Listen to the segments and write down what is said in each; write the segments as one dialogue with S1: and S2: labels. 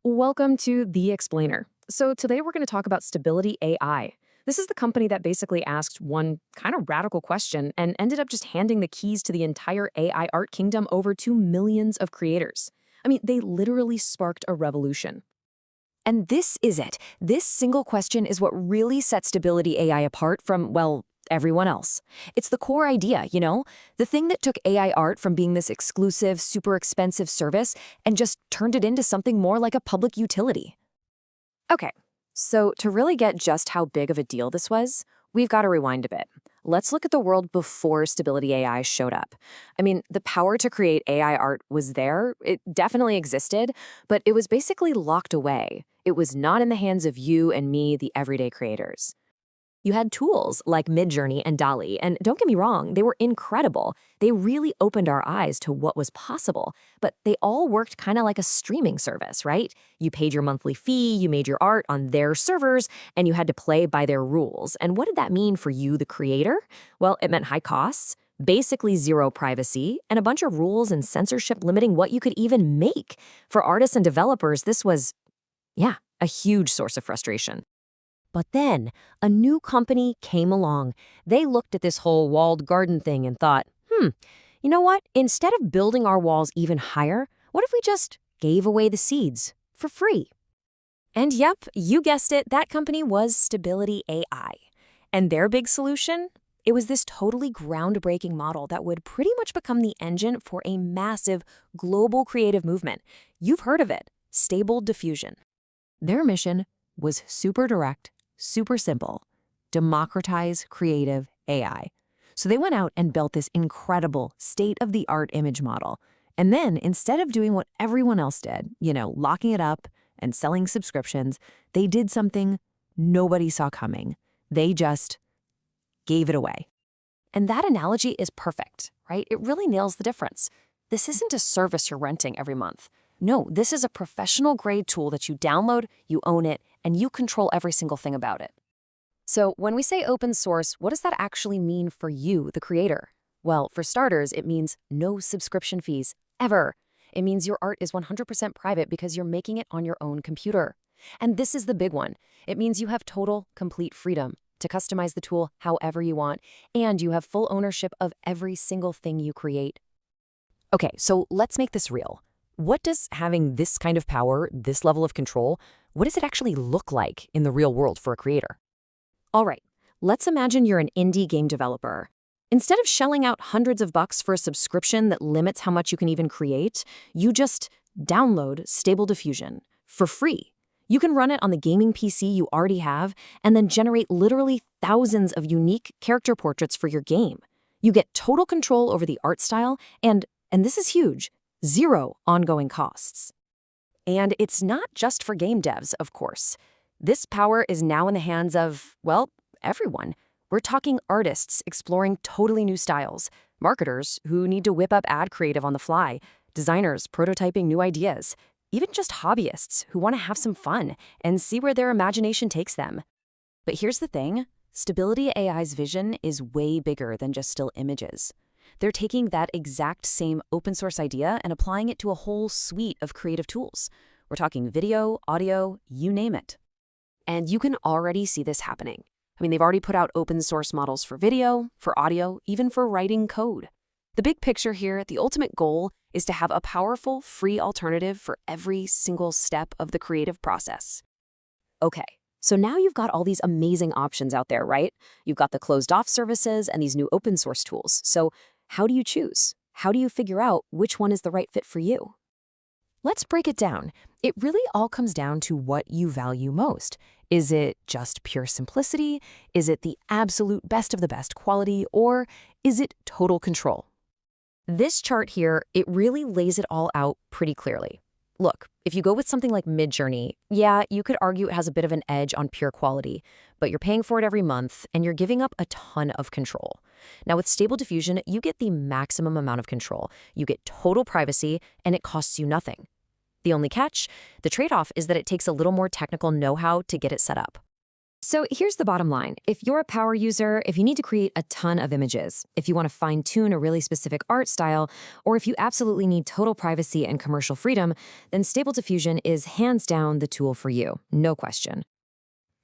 S1: Welcome to The Explainer. So, today we're going to talk about Stability AI. This is the company that basically asked one kind of radical question and ended up just handing the keys to the entire AI art kingdom over to millions of creators. I mean, they literally sparked a revolution.
S2: And this is it. This single question is what really sets Stability AI apart from, well, everyone else. It's the core idea, the thing that took AI art from being this exclusive, super expensive service and just turned it into something more like a public utility.
S1: Okay, so to really get just how big of a deal this was, we've got to rewind a bit. Let's look at the world before Stability AI showed up. I mean, the power to create AI art was there. It definitely existed, but it was basically locked away. It was not in the hands of you and me, the everyday creators. You had tools like Midjourney and DALL-E, and don't get me wrong, they were incredible. They really opened our eyes to what was possible, but they all worked kind of like a streaming service, right? You paid your monthly fee, you made your art on their servers, and you had to play by their rules. And what did that mean for you, the creator? Well, it meant high costs, basically zero privacy, and a bunch of rules and censorship limiting what you could even make. For artists and developers, this was, yeah, a huge source of frustration.
S2: But then, a new company came along. They looked at this whole walled garden thing and thought, you know what? Instead of building our walls even higher, what if we just gave away the seeds for free?
S1: And yep, you guessed it, that company was Stability AI. And their big solution? It was this totally groundbreaking model that would pretty much become the engine for a massive global creative movement. You've heard of it, Stable Diffusion.
S2: Their mission was super direct, super simple: democratize creative AI. So they went out and built this incredible state-of-the-art image model. And then instead of doing what everyone else did, locking it up and selling subscriptions, they did something nobody saw coming. They just gave it away.
S1: And that analogy is perfect, right? It really nails the difference. This isn't a service you're renting every month. No, this is a professional-grade tool that you download, you own it, and you control every single thing about it. So when we say open source, what does that actually mean for you, the creator? Well, for starters, it means no subscription fees, ever. It means your art is 100% private because you're making it on your own computer. And this is the big one. It means you have total, complete freedom to customize the tool however you want, and you have full ownership of every single thing you create.
S2: Okay, so let's make this real. What does having this kind of power, this level of control, what does it actually look like in the real world for a creator?
S1: All right, let's imagine you're an indie game developer. Instead of shelling out hundreds of bucks for a subscription that limits how much you can even create, you just download Stable Diffusion for free. You can run it on the gaming PC you already have and then generate literally thousands of unique character portraits for your game. You get total control over the art style and this is huge, zero ongoing costs. And it's not just for game devs, of course. This power is now in the hands of, well, everyone. We're talking artists exploring totally new styles, marketers who need to whip up ad creative on the fly, designers prototyping new ideas, even just hobbyists who want to have some fun and see where their imagination takes them. But here's the thing, Stability AI's vision is way bigger than just still images. They're taking that exact same open source idea and applying it to a whole suite of creative tools. We're talking video, audio, you name it. And you can already see this happening. I mean, they've already put out open source models for video, for audio, even for writing code. The big picture here, the ultimate goal, is to have a powerful, free alternative for every single step of the creative process. Okay, so now you've got all these amazing options out there, right? You've got the closed-off services and these new open source tools. So how do you choose? How do you figure out which one is the right fit for you?
S2: Let's break it down. It really all comes down to what you value most. Is it just pure simplicity? Is it the absolute best of the best quality? Or is it total control?
S1: This chart here, it really lays it all out pretty clearly. Look, if you go with something like Midjourney, yeah, you could argue it has a bit of an edge on pure quality, but you're paying for it every month and you're giving up a ton of control. Now with Stable Diffusion, you get the maximum amount of control. You get total privacy and it costs you nothing. The only catch, the trade-off is that it takes a little more technical know-how to get it set up. So here's the bottom line. If you're a power user, if you need to create a ton of images, if you want to fine-tune a really specific art style, or if you absolutely need total privacy and commercial freedom, then Stable Diffusion is hands down the tool for you, no question.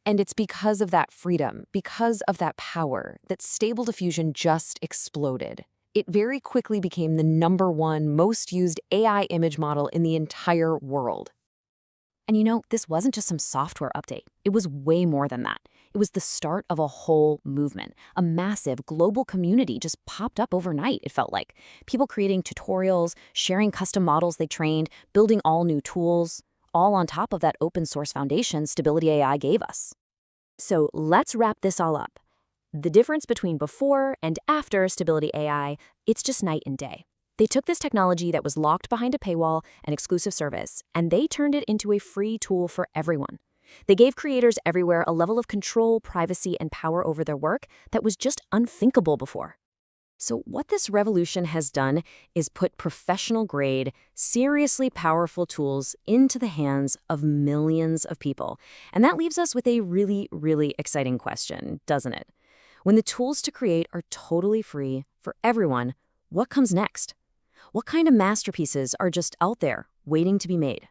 S2: And it's because of that freedom, because of that power, that Stable Diffusion just exploded. It very quickly became the #1 most used AI image model in the entire world.
S1: And you know, this wasn't just some software update. It was way more than that. It was the start of a whole movement. A massive global community just popped up overnight, it felt like. People creating tutorials, sharing custom models they trained, building all new tools, all on top of that open source foundation Stability AI gave us. So let's wrap this all up. The difference between before and after Stability AI, it's just night and day. They took this technology that was locked behind a paywall and exclusive service, and they turned it into a free tool for everyone. They gave creators everywhere a level of control, privacy, and power over their work that was just unthinkable before. So what this revolution has done is put professional-grade, seriously powerful tools into the hands of millions of people. And that leaves us with a really, really exciting question, doesn't it? When the tools to create are totally free for everyone, what comes next? What kind of masterpieces are just out there waiting to be made?